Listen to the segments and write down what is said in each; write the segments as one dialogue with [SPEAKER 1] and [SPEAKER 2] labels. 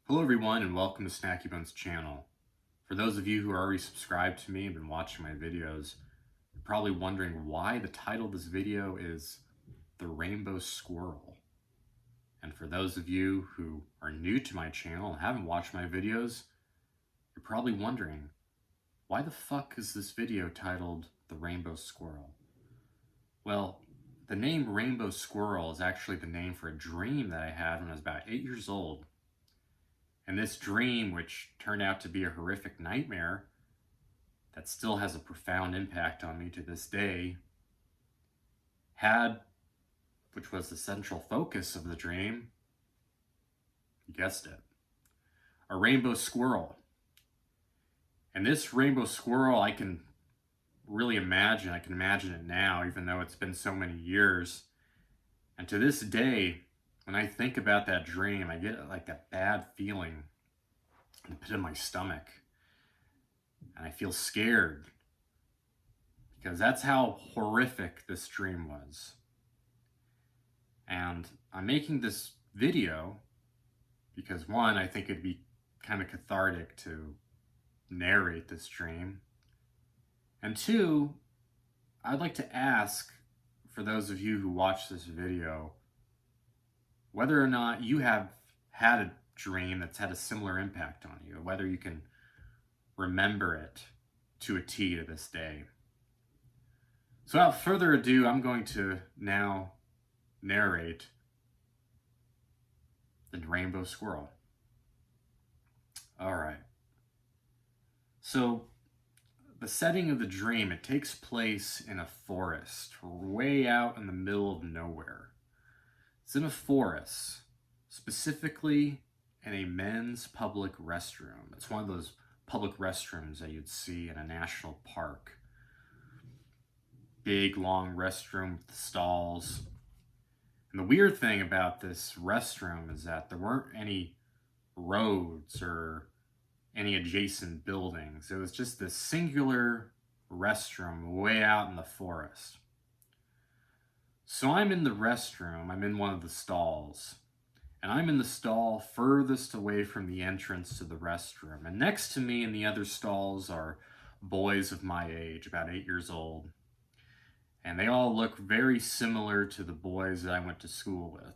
[SPEAKER 1] Hello everyone and welcome to Snacky Bones channel. For those of you who are already subscribed to me and been watching my videos, you're probably wondering why the title of this video is The Rainbow Squirrel. And for those of you who are new to my channel and haven't watched my videos, you're probably wondering, why the fuck is this video titled The Rainbow Squirrel? Well, the name Rainbow Squirrel is actually the name for a dream that I had when I was about 8 years old. And this dream, which turned out to be a horrific nightmare that still has a profound impact on me to this day, which was the central focus of the dream, you guessed it, a rainbow squirrel. And this rainbow squirrel, I can imagine it now, even though it's been so many years. And to this day, when I think about that dream, I get like that bad feeling in the pit of my stomach. And I feel scared because that's how horrific this dream was. And I'm making this video because, one, I think it'd be kind of cathartic to narrate this dream. And two, I'd like to ask, for those of you who watch this video, whether or not you have had a dream that's had a similar impact on you, whether you can remember it to a T to this day. So without further ado, I'm going to now narrate the Rainbow Squirrel. All right. So the setting of the dream, it takes place in a forest, way out in the middle of nowhere. It's in a forest, specifically in a men's public restroom. It's one of those public restrooms that you'd see in a national park. Big, long restroom with stalls. And the weird thing about this restroom is that there weren't any roads or any adjacent buildings. It was just this singular restroom way out in the forest. So I'm in the restroom, I'm in one of the stalls, and I'm in the stall furthest away from the entrance to the restroom. And next to me in the other stalls are boys of my age, about 8 years old. And they all look very similar to the boys that I went to school with.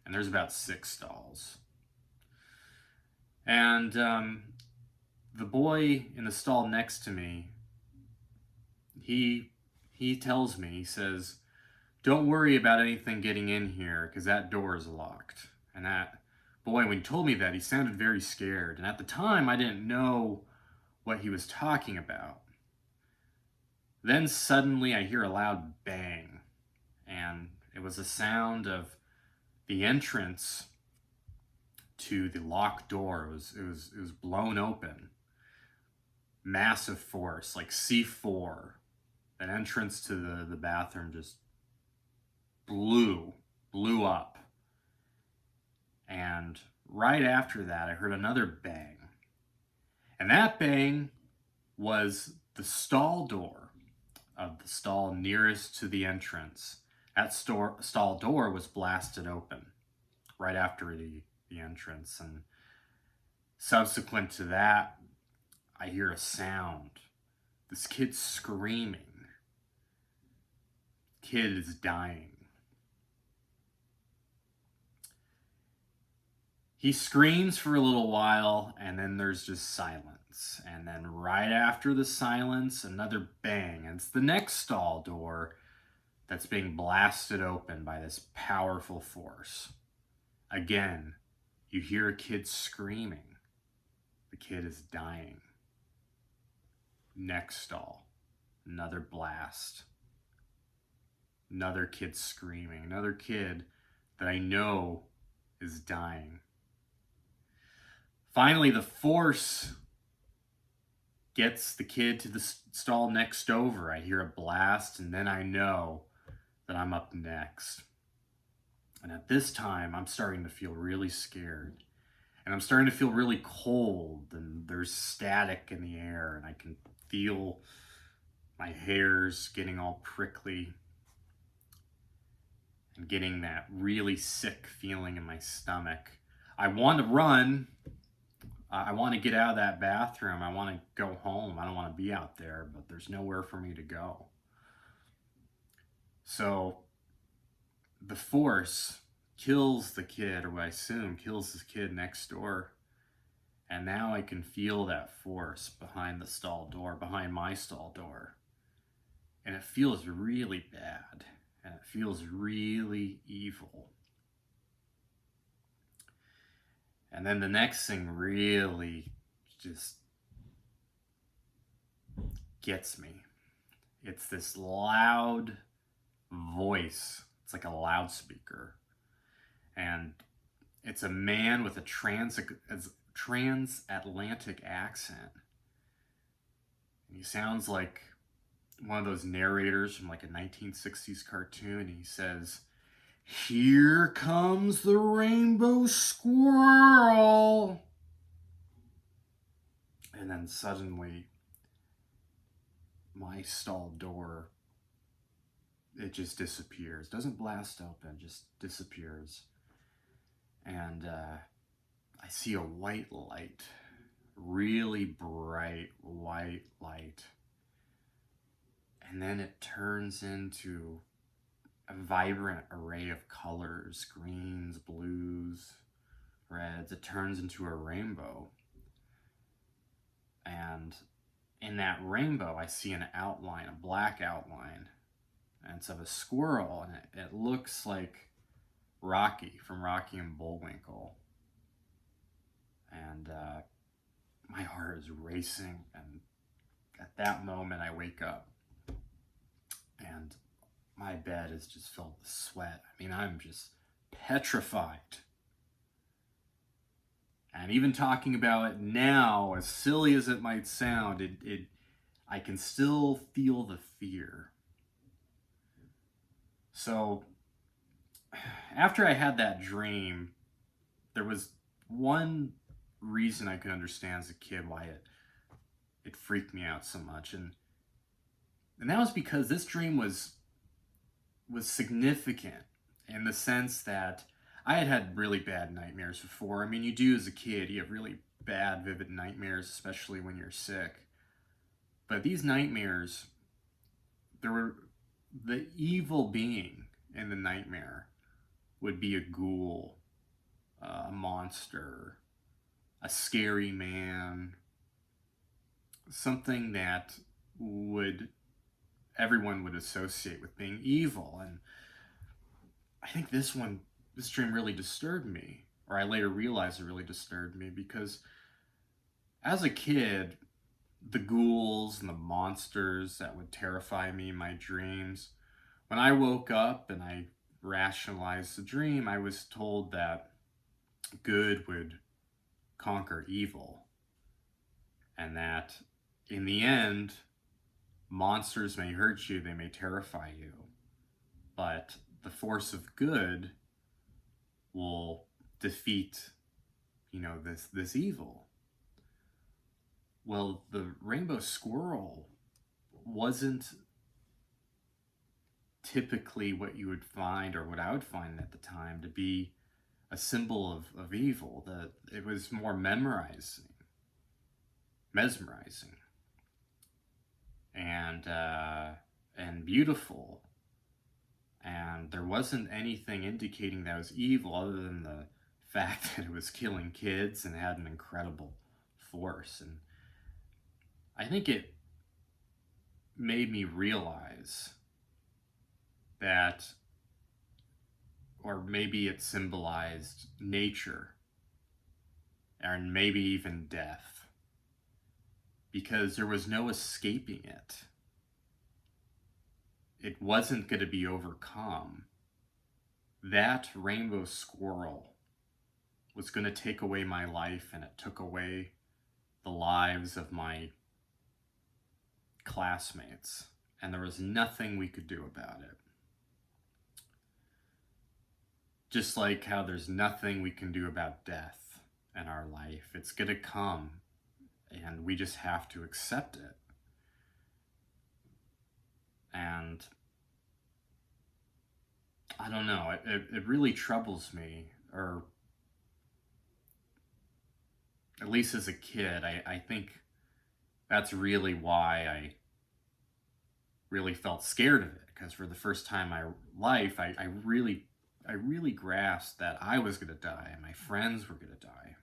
[SPEAKER 1] And there's about 6 stalls. And the boy in the stall next to me, he tells me, he says, "Don't worry about anything getting in here because that door is locked." And that boy, when he told me that, he sounded very scared. And at the time, I didn't know what he was talking about. Then suddenly I hear a loud bang. And it was the sound of the entrance to the locked door. It was blown open. Massive force, like C4. An entrance to the bathroom just blew up. And right after that, I heard another bang. And that bang was the stall door of the stall nearest to the entrance. That stall door was blasted open right after the entrance. And subsequent to that, I hear a sound. This kid screaming. Kid is dying. He screams for a little while, and then there's just silence. And then right after the silence, another bang. And it's the next stall door that's being blasted open by this powerful force. Again, you hear a kid screaming. The kid is dying. Next stall, another blast. Another kid screaming. Another kid that I know is dying. Finally, the force gets the kid to the stall next over. I hear a blast, and then I know that I'm up next. And at this time, I'm starting to feel really scared. And I'm starting to feel really cold, and there's static in the air, and I can feel my hairs getting all prickly and getting that really sick feeling in my stomach. I want to run, I want to get out of that bathroom. I want to go home. I don't want to be out there, but there's nowhere for me to go. So the force kills the kid, or what I assume kills the kid next door. And now I can feel that force behind the stall door, behind my stall door. And it feels really bad. And it feels really evil. And then the next thing really just gets me. It's this loud voice. It's like a loudspeaker. And it's a man with a transatlantic accent. And he sounds like one of those narrators from like a 1960s cartoon. And he says, "Here comes the Rainbow Squirrel." And then suddenly, my stall door, it just disappears. Doesn't blast open, just disappears. And I see a white light, really bright white light. And then it turns into a vibrant array of colors, greens, blues, reds. It turns into a rainbow. And in that rainbow, I see an outline, a black outline. And it's of a squirrel, and it looks like Rocky from Rocky and Bullwinkle. And my heart is racing, and at that moment I wake up, and my bed is just filled with sweat. I mean, I'm just petrified. And even talking about it now, as silly as it might sound, I can still feel the fear. So after I had that dream, there was one reason I could understand as a kid why it freaked me out so much, and that was because this dream was significant in the sense that I had really bad nightmares before. I mean, you do as a kid, you have really bad, vivid nightmares, especially when you're sick. But these nightmares, there were the evil being in the nightmare would be a ghoul, a monster, a scary man, something that everyone would associate with being evil. And I think this dream really disturbed me, or I later realized it really disturbed me, because as a kid, the ghouls and the monsters that would terrify me in my dreams, when I woke up and I rationalized the dream, I was told that good would conquer evil, and that in the end, monsters may hurt you, they may terrify you, but the force of good will defeat, this evil. Well, the rainbow squirrel wasn't typically what you would find, or what I would find at the time, to be a symbol of evil. That it was more mesmerizing, and beautiful, and there wasn't anything indicating that it was evil other than the fact that it was killing kids and had an incredible force. And I think it made me realize that, or maybe it symbolized nature, and maybe even death, because there was no escaping it. It wasn't going to be overcome. That rainbow squirrel was going to take away my life, and it took away the lives of my classmates, and there was nothing we could do about it. Just like how there's nothing we can do about death in our life. It's going to come, and we just have to accept it. And I don't know, it really troubles me, or at least as a kid, I think that's really why I really felt scared of it. Because for the first time in my life, I really grasped that I was going to die and my friends were going to die.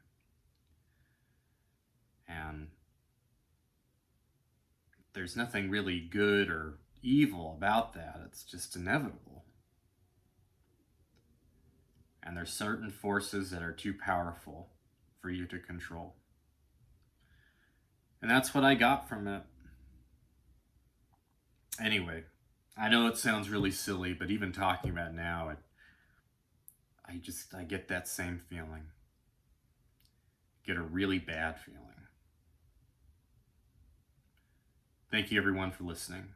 [SPEAKER 1] And there's nothing really good or evil about that. It's just inevitable. And there's certain forces that are too powerful for you to control. And that's what I got from it. Anyway, I know it sounds really silly, but even talking about it now, I get that same feeling. Get a really bad feeling. Thank you everyone for listening.